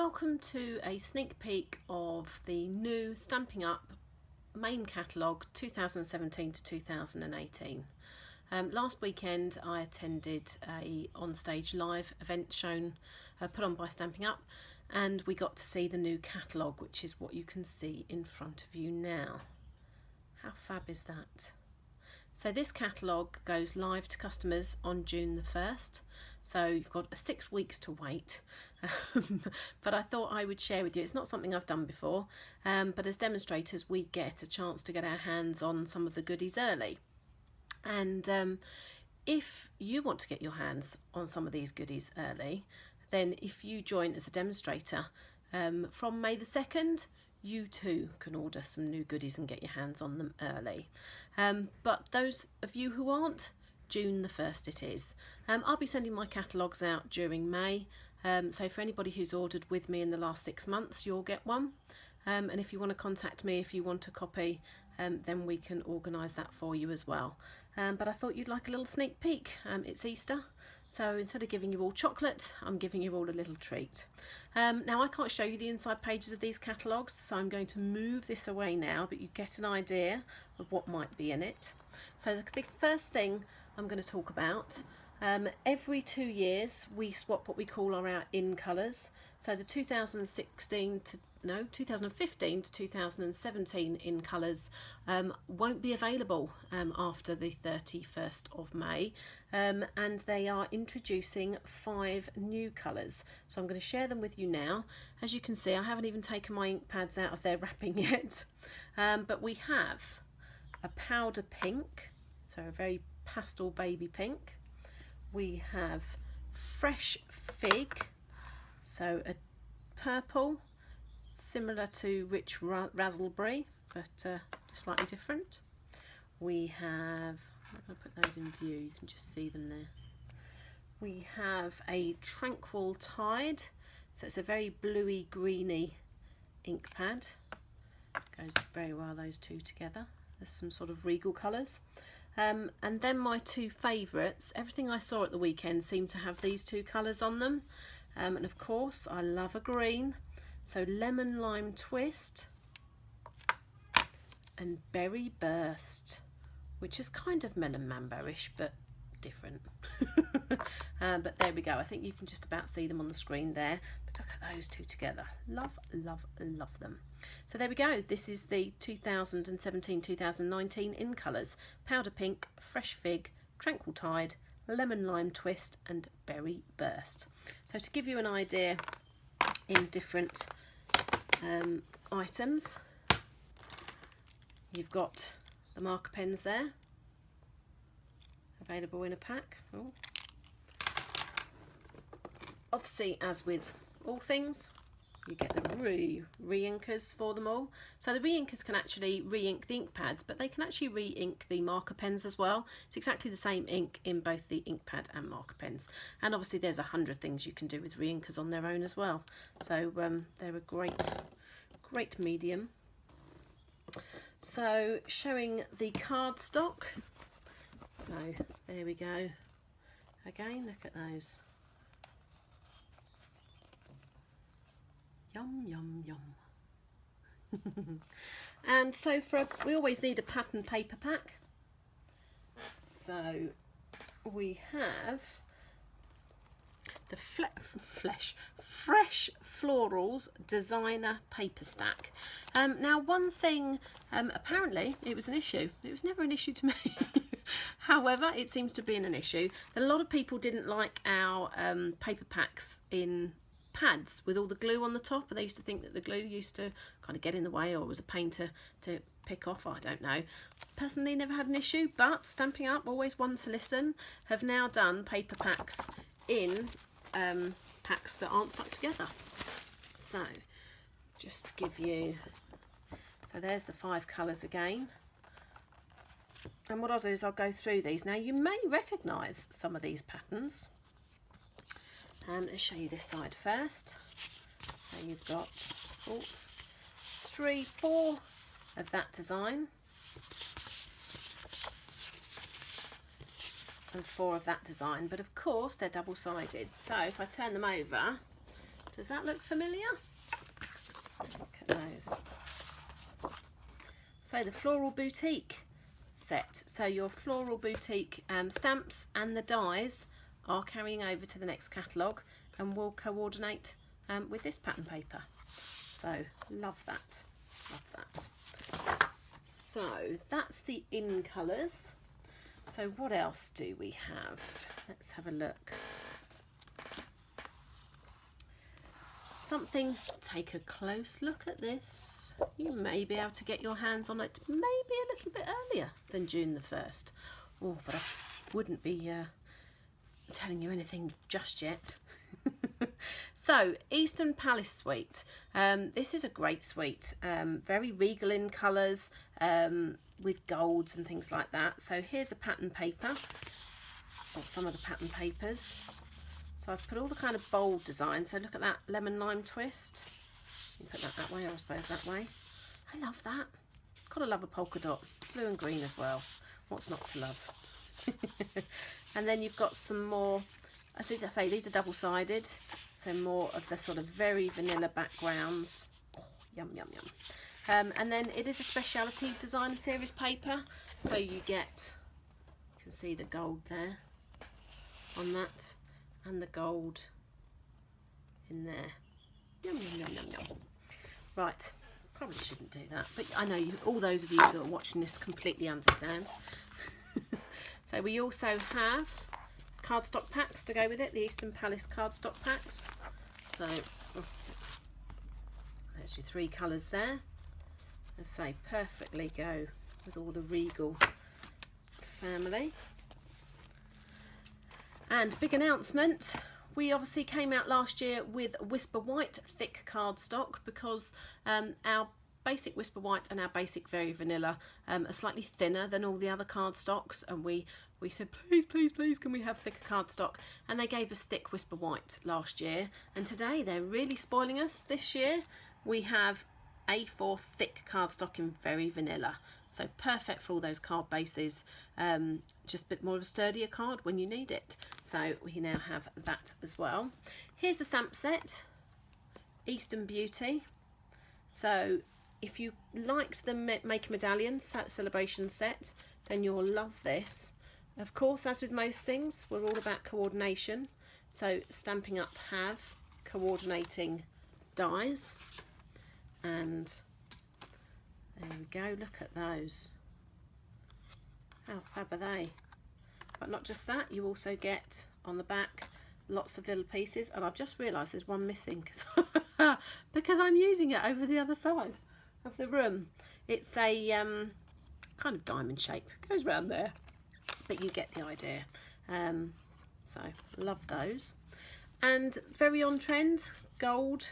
Welcome to a sneak peek of the new Stampin' Up Main Catalogue 2017 to 2018. Last weekend I attended a on-stage live event shown put on by Stampin' Up, and we got to see the new catalogue, which is what you can see in front of you now. How fab is that? So this catalogue goes live to customers on June the 1st, so you've got 6 weeks to wait, but I thought I would share with you. It's not something I've done before, but as demonstrators we get a chance to get our hands on some of the goodies early. And if you want to get your hands on some of these goodies early, then if you join as a demonstrator from May the 2nd, you too can order some new goodies and get your hands on them early. But those of you who aren't, June the 1st it is. I'll be sending my catalogues out during May, so for anybody who's ordered with me in the last 6 months, you'll get one. And if you want to contact me, if you want a copy, then we can organise that for you as well. But I thought you'd like a little sneak peek. It's Easter, so instead of giving you all chocolate, I'm giving you all a little treat. Now I can't show you the inside pages of these catalogues, so I'm going to move this away now, but you get an idea of what might be in it. So the first thing I'm going to talk about, every 2 years we swap what we call our in colours. So the 2015 to 2017 in colours won't be available after the 31st of May, and they are introducing 5 new colours. So I'm going to share them with you now. As you can see, I haven't even taken my ink pads out of their wrapping yet, but we have a powder pink, so a very pastel baby pink. We have fresh fig, so a purple, similar to rich raspberry, but just slightly different. We have, I'm going to put those in view, you can just see them there. We have a tranquil tide, so it's a very bluey greeny ink pad. Goes very well, those two together. There's some sort of regal colours. And then my two favourites, everything I saw at the weekend seemed to have these two colours on them. And of course I love a green, so lemon lime twist and berry burst, which is kind of melon mambo-ish but different. But there we go, I think you can just about see them on the screen there. But look at those two together, love, love, love them. So there we go, this is the 2017-2019 in colours: powder pink, fresh fig, tranquil tide, lemon lime twist and berry burst. So to give you an idea in different items, you've got the marker pens there, available in a pack. Ooh. Obviously, as with all things, you get the re-inkers for them all. So the re-inkers can actually re-ink the ink pads, but they can actually re-ink the marker pens as well. It's exactly the same ink in both the ink pad and marker pens. And obviously there's 100 things you can do with re-inkers on their own as well. So they're a great medium. So showing the cardstock. So there we go. Again, look at those. Yum, yum, yum. And so we always need a pattern paper pack. So we have the Fresh Florals Designer Paper Stack. Now one thing, apparently it was an issue. It was never an issue to me. However, it seems to be an issue. A lot of people didn't like our paper packs in pads with all the glue on the top, and they used to think that the glue used to kind of get in the way or was a pain to pick off. I don't know. Personally never had an issue, but Stampin' Up, always one to listen, have now done paper packs in packs that aren't stuck together. So just to give you, so there's the 5 colours again. And what I'll do is I'll go through these. Now you may recognise some of these patterns. Let's show you this side first. So you've got 3, 4 of that design and 4 of that design, but of course they're double-sided. So if I turn them over Does that look familiar? Look at those. So the Floral Boutique set. So your Floral Boutique stamps and the dies are carrying over to the next catalogue and will coordinate with this pattern paper. So love that, love that. So that's the in colours. So what else do we have? Let's have a look. Something, take a close look at this. You may be able to get your hands on it maybe a little bit earlier than June the 1st. Oh, but I wouldn't be telling you anything just yet. So, Eastern Palace Suite. This is a great suite. Very regal in colours, with golds and things like that. So here's a pattern paper, or some of the pattern papers. So I've put all the kind of bold designs. So look at that lemon lime twist. You put that way, or I suppose that way. I love that. Gotta love a polka dot. Blue and green as well. What's not to love? And then you've got some more, I think I say these are double-sided. So more of the sort of very vanilla backgrounds. Oh, yum, yum, yum. And then it is a speciality designer series paper. So you get, you can see the gold there on that. And the gold in there. Yum, yum, yum, yum, yum. Right, probably shouldn't do that, but I know you, all those of you that are watching this completely understand. So we also have cardstock packs to go with it, the Eastern Palace cardstock packs. So there's your 3 colours there. As I say, perfectly go with all the regal family. And big announcement, we obviously came out last year with Whisper White thick cardstock because our basic Whisper White and our basic Very Vanilla are slightly thinner than all the other cardstocks, and we said please, please, please can we have thicker cardstock, and they gave us thick Whisper White last year, and today they're really spoiling us. This year we have A4 thick cardstock in Very Vanilla. So perfect for all those card bases, just a bit more of a sturdier card when you need it. So we now have that as well. Here's the stamp set, Eastern Beauty. So if you liked the Make a Medallion celebration set, then you'll love this. Of course, as with most things, we're all about coordination. So Stampin' Up have coordinating dies, and there we go, look at those. How fab are they? But not just that, you also get on the back lots of little pieces, and I've just realised there's one missing because I'm using it over the other side of the room. It's a kind of diamond shape, goes round there, but you get the idea. So love those. And very on trend, gold.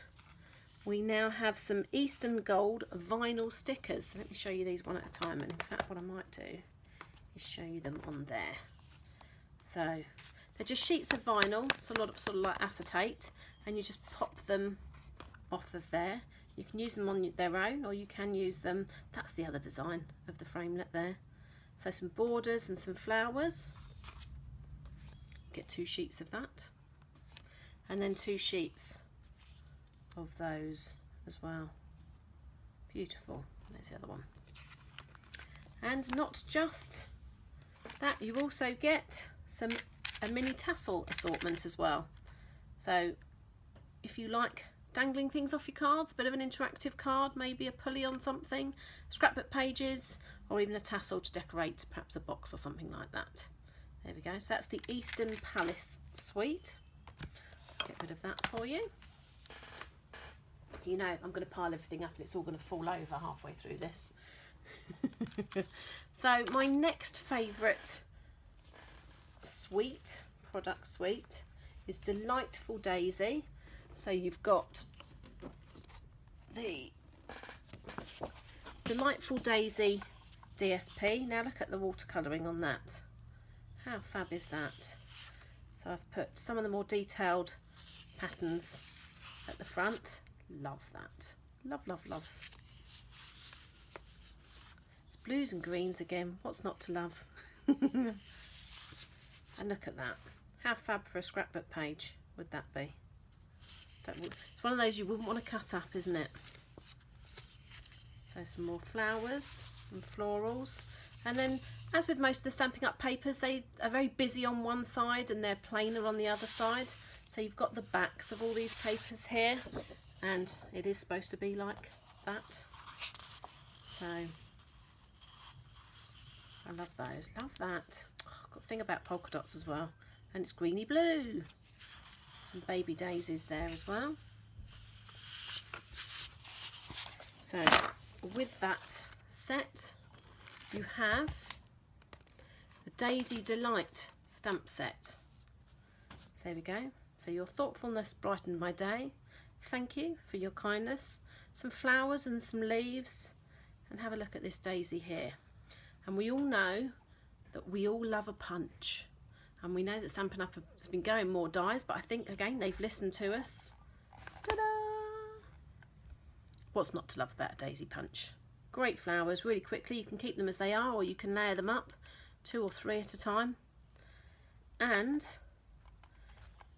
We now have some Eastern Gold vinyl stickers. Let me show you these one at a time, and in fact what I might do is show you them on there. So they're just sheets of vinyl, so a lot of sort of like acetate, and you just pop them off of there. You can use them on their own, or you can use them, that's the other design of the framelit there. So some borders and some flowers. Get 2 sheets of that, and then 2 sheets of those as well. Beautiful. There's the other one. And not just that, you also get a mini tassel assortment as well. So if you like dangling things off your cards, a bit of an interactive card, maybe a pulley on something, scrapbook pages, or even a tassel to decorate perhaps a box or something like that. There we go. So that's the Eastern Palace suite. Let's get rid of that for you. You know, I'm going to pile everything up and it's all going to fall over halfway through this. So my next favourite suite, product suite, is Delightful Daisy. So you've got the Delightful Daisy DSP. Now look at the watercolouring on that. How fab is that? So I've put some of the more detailed patterns at the front. Love that. Love, love, love. It's blues and greens again. What's not to love? And look at that. How fab for a scrapbook page would that be? It's one of those you wouldn't want to cut up, isn't it? So some more flowers and florals. And then, as with most of the Stampin' Up papers, they are very busy on one side and they're plainer on the other side. So you've got the backs of all these papers here, and it is supposed to be like that. So I love those, love that. Oh, I've got a thing about polka dots as well, and it's greeny blue. Some baby daisies there as well. So with that set, you have the Daisy Delight stamp set. So there we go. So your thoughtfulness brightened my day. Thank you for your kindness. Some flowers and some leaves. And have a look at this daisy here. And we all know that we all love a punch. And we know that Stampin' Up has been going more dies, but I think, again, they've listened to us. Ta-da! What's not to love about a daisy punch? Great flowers, really quickly. You can keep them as they are, or you can layer them up 2 or 3 at a time. And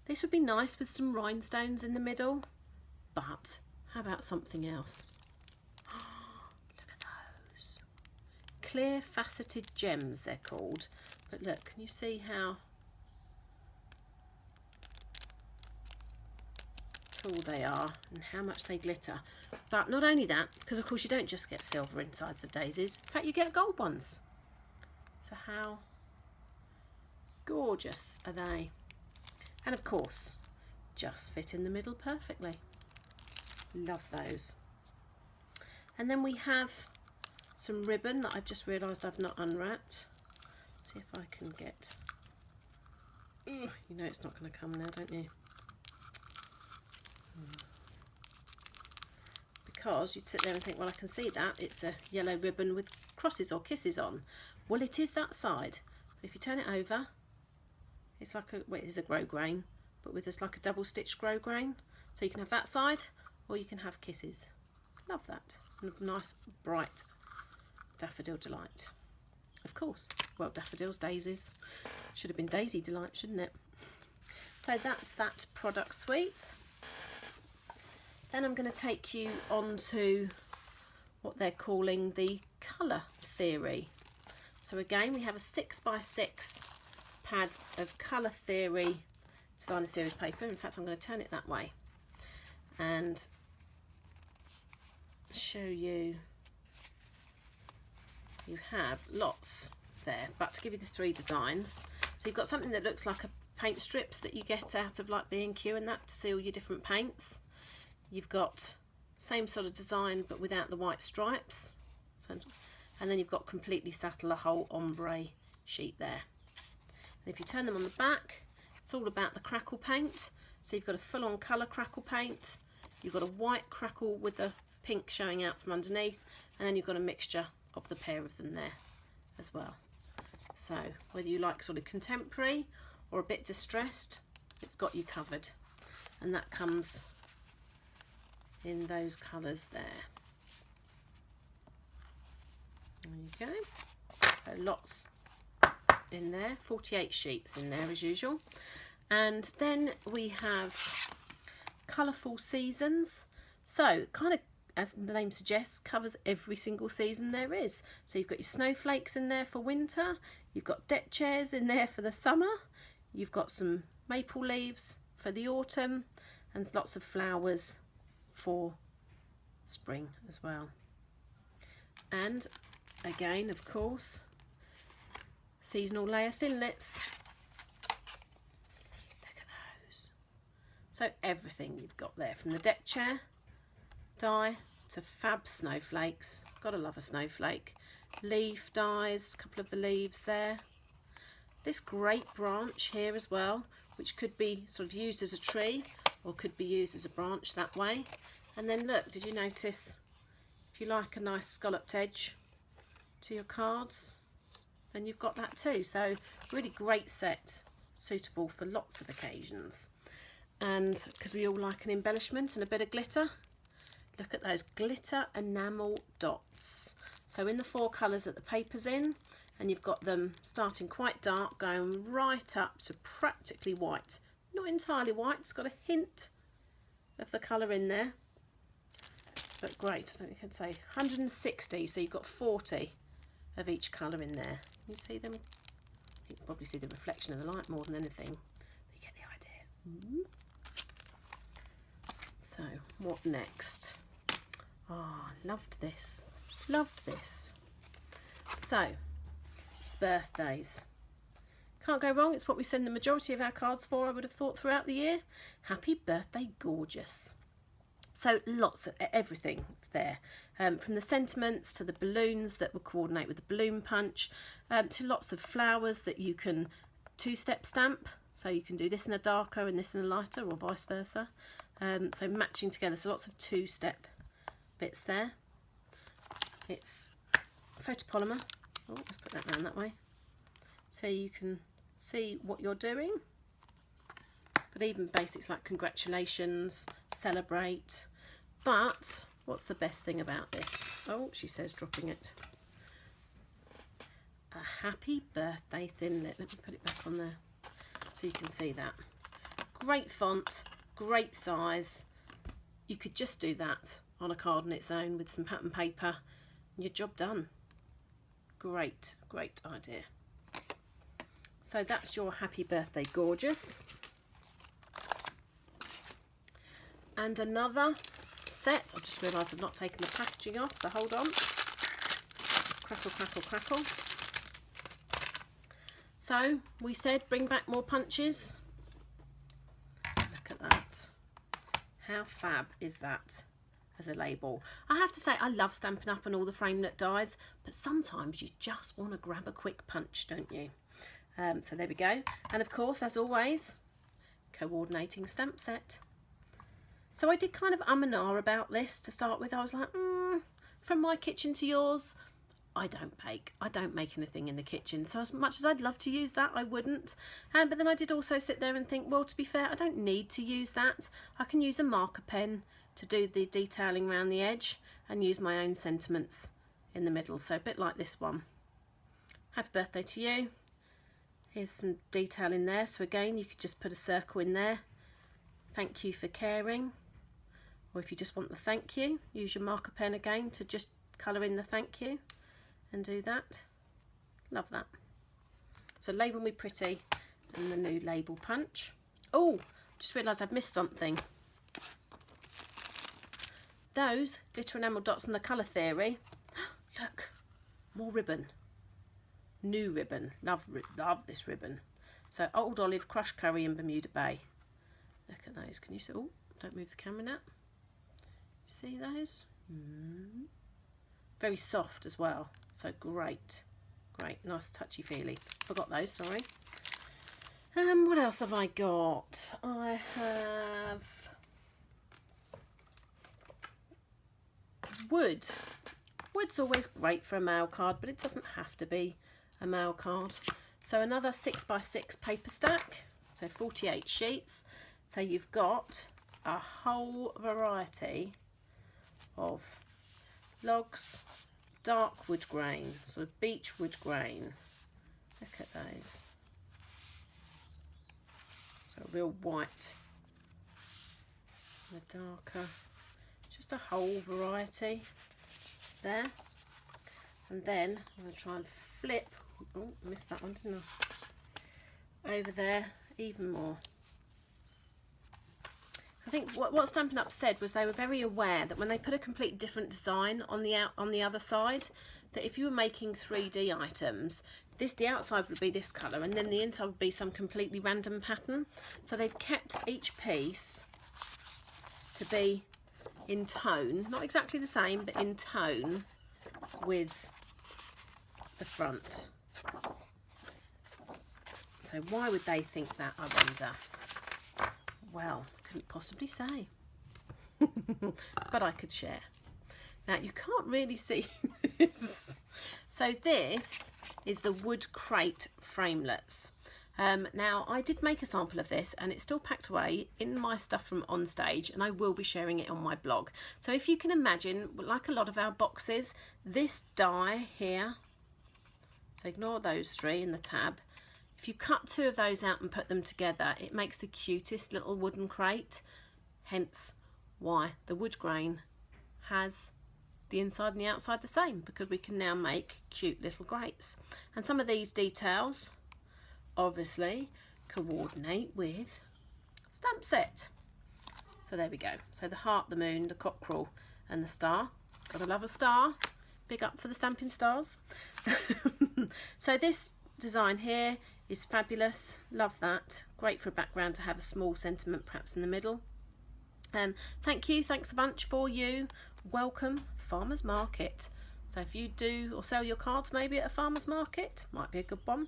this would be nice with some rhinestones in the middle, but how about something else? Oh, look at those. Clear faceted gems, they're called. But look, can you see how tall they are and how much they glitter? But not only that, because of course you don't just get silver insides of daisies. In fact, you get gold ones. So how gorgeous are they? And of course, just fit in the middle perfectly. Love those. And then we have some ribbon that I've just realised I've not unwrapped. See if I can get... Ugh, you know it's not going to come now, don't you? Because you'd sit there and think, well, I can see that. It's a yellow ribbon with crosses or kisses on. Well, it is that side. But if you turn it over, it's like a, well, it is a grosgrain, but with this like a double stitched grosgrain. So you can have that side, or you can have kisses. Love that. And a nice bright Daffodil Delight. Of course, well, daffodils, daisies. Should have been Daisy Delight, shouldn't it? So that's that product suite. Then I'm going to take you on to what they're calling the colour theory. So again, we have a 6x6 pad of Colour Theory Designer Series paper. In fact, I'm going to turn it that way and show you. You have lots there, but to give you the 3 designs. So you've got something that looks like a paint strips that you get out of like B&Q and that to see all your different paints. You've got same sort of design but without the white stripes. So, and then you've got completely subtle, a whole ombre sheet there. And if you turn them on the back, it's all about the crackle paint. So you've got a full-on colour crackle paint, you've got a white crackle with the pink showing out from underneath, and then you've got a mixture of the pair of them there as well. So whether you like sort of contemporary or a bit distressed, it's got you covered. And that comes in those colours there. There you go. So lots in there, 48 sheets in there as usual. And then we have colourful seasons. So kind of, as the name suggests, covers every single season there is. So you've got your snowflakes in there for winter, you've got deck chairs in there for the summer, you've got some maple leaves for the autumn, and lots of flowers for spring as well. And again, of course, seasonal layer thinlits. Look at those. So everything you've got there, from the deck chair die to fab snowflakes. Gotta love a snowflake. Leaf dies, a couple of the leaves there. This great branch here as well, which could be sort of used as a tree or could be used as a branch that way. And then look, did you notice, if you like a nice scalloped edge to your cards, then you've got that too. So really great set, suitable for lots of occasions. And because we all like an embellishment and a bit of glitter, look at those glitter enamel dots. So in the 4 colours that the paper's in, and you've got them starting quite dark, going right up to practically white. Not entirely white, it's got a hint of the colour in there. But great, I don't think I'd say 160, so you've got 40 of each colour in there. You see them? You can probably see the reflection of the light more than anything. But you get the idea. So, what next? Oh, loved this. Loved this. So, birthdays. Can't go wrong. It's what we send the majority of our cards for, I would have thought, throughout the year. Happy birthday, gorgeous. So lots of everything there, from the sentiments to the balloons that will coordinate with the balloon punch, to lots of flowers that you can two-step stamp. So you can do this in a darker and this in a lighter, or vice versa. So matching together, so lots of two-step bits there. It's photopolymer. Oh, let's put that round that way, so you can see what you're doing. But even basics like congratulations, celebrate. But what's the best thing about this? Oh, she says, dropping it. A happy birthday thinlit. Let me put it back on there so you can see that. Great font, great size. You could just do that on a card on its own with some pattern paper and your job done. Great, great idea. So that's your happy birthday, gorgeous. And another set. I've just realised I've not taken the packaging off, so hold on. Crackle, crackle, crackle. So we said bring back more punches. Look at that. How fab is that as a label? I have to say, I love Stampin' Up and all the framelit dies, but sometimes you just want to grab a quick punch, don't you? So there we go. And of course, as always, coordinating stamp set. So I did kind of and ah about this to start with. I was like, from my kitchen to yours, I don't bake. I don't make anything in the kitchen. So as much as I'd love to use that, I wouldn't. But then I did also sit there and think, well, to be fair, I don't need to use that. I can use a marker pen to do the detailing around the edge and use my own sentiments in the middle. So a bit like this one. Happy birthday to you. Here's some detail in there. So again, you could just put a circle in there. Thank you for caring. Or if you just want the thank you, use your marker pen again to just colour in the thank you and do that. Love that. So label me pretty and the new label punch. Oh, just realised I've missed something. Those glitter enamel dots and the colour theory. Look, more ribbon. New ribbon. Love this ribbon. So Old Olive, Crushed Curry and Bermuda Bay. Look at those. Can you see? Oh, don't move the camera now. See those? Very soft as well. So great. Great. Nice touchy feely. Forgot those, sorry. What else have I got? I have wood. Wood's always great for a mail card, but it doesn't have to be a mail card. So another 6x6 paper stack. So 48 sheets. So you've got a whole variety of logs, dark wood grain, sort of beech wood grain. Look at those. So a real white, and a darker, just a whole variety there. And then I'm going to try and flip, oh, missed that one, didn't I? Over there, even more. I think what Stampin' Up said was they were very aware that when they put a complete different design on the other side, that if you were making 3D items, the outside would be this colour and then the inside would be some completely random pattern. So they've kept each piece to be in tone, not exactly the same, but in tone with the front. So why would they think that, I wonder? Well, couldn't possibly say. But I could share. Now you can't really see this. So this is the wood crate framelets. Now I did make a sample of this and it's still packed away in my stuff from on stage, and I will be sharing it on my blog. So if you can imagine, like a lot of our boxes, this die here, so ignore those three in the tab. If you cut two of those out and put them together, it makes the cutest little wooden crate, hence why the wood grain has the inside and the outside the same, because we can now make cute little grates. And some of these details obviously coordinate with stamp set. So there we go. So the heart, the moon, the cockerel and the star. Gotta love a star. Big up for the Stampin' Stars. So this design here is fabulous. Love that. Great for a background to have a small sentiment perhaps in the middle. Thank you, thanks a bunch for you. Welcome, Farmers Market. So if you do or sell your cards maybe at a farmer's market, might be a good one.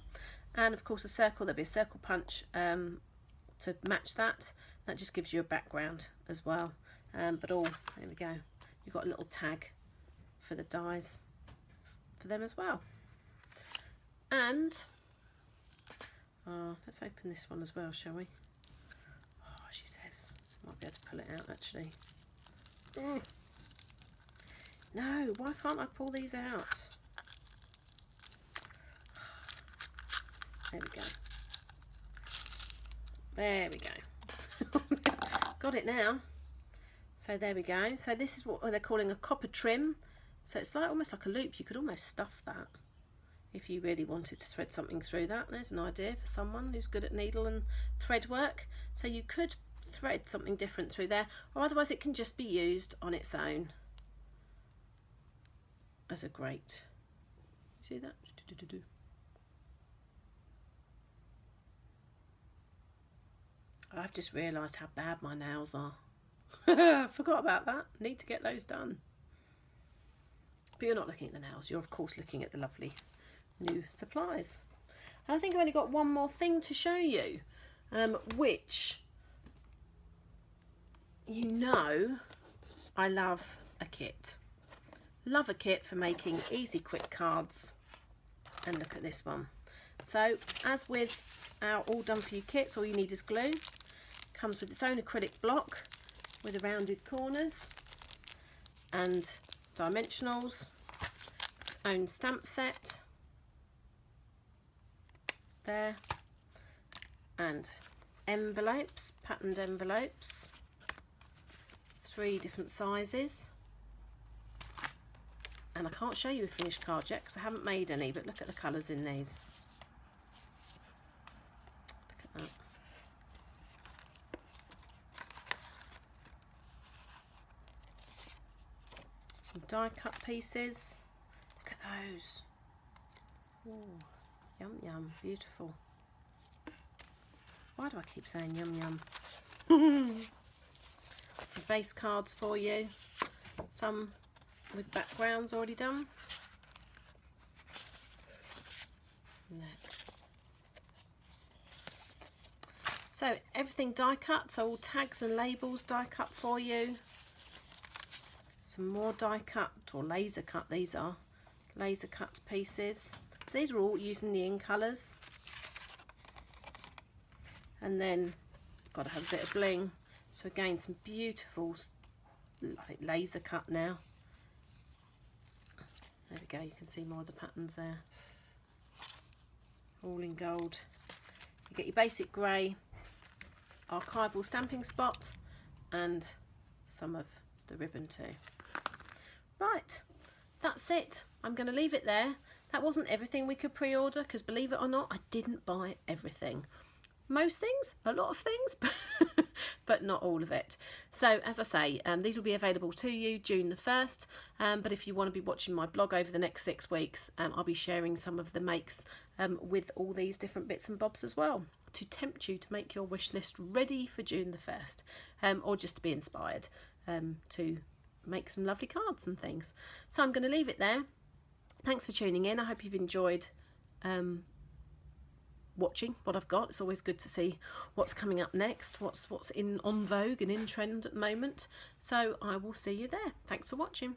And of course a circle, there'll be a circle punch to match that. That just gives you a background as well. But all, there we go. You've got a little tag for the dies for them as well. And let's open this one as well, shall we? Oh, she says. Might be able to pull it out actually. No, why can't I pull these out? There we go. There we go. Got it now. So there we go. So this is what they're calling a copper trim. So it's like almost like a loop. You could almost stuff that if you really wanted to thread something through that. There's an idea for someone who's good at needle and thread work. So you could thread something different through there, or otherwise it can just be used on its own as a grate. See that? I've just realised how bad my nails are. Forgot about that. Need to get those done. But you're not looking at the nails. You're of course looking at the lovely new supplies. And I think I've only got one more thing to show you, which, you know, I love a kit. Love a kit for making easy, quick cards. And look at this one. So, as with our all done for you kits, all you need is glue. Comes with its own acrylic block with the rounded corners and dimensionals, its own stamp set there, and envelopes, patterned envelopes, 3 different sizes. And I can't show you a finished card yet because I haven't made any, but look at the colours in these. Look at that. Some die cut pieces. Look at those. Ooh, yum yum, beautiful. Why do I keep saying yum yum? Some base cards for you. Some with backgrounds already done. Look. So everything die cut, so all tags and labels die cut for you. Some more die cut or laser cut, these are laser cut pieces. So these are all using the in colours. And then got to have a bit of bling. So again, some beautiful, I think, laser cut now. There we go, you can see more of the patterns there. All in gold. You get your basic grey archival stamping spot and some of the ribbon too. Right, that's it. I'm going to leave it there. That wasn't everything we could pre-order because, believe it or not, I didn't buy everything. Most things, a lot of things, but not all of it. So as I say, these will be available to you June the 1st, but if you want to be watching my blog over the next 6 weeks, I'll be sharing some of the makes with all these different bits and bobs as well, to tempt you to make your wish list ready for June the 1st, or just to be inspired to make some lovely cards and things. So I'm going to leave it there. Thanks for tuning in. I hope you've enjoyed watching what I've got. It's always good to see what's coming up next, what's on vogue and in trend at the moment. So I will see you there. Thanks for watching.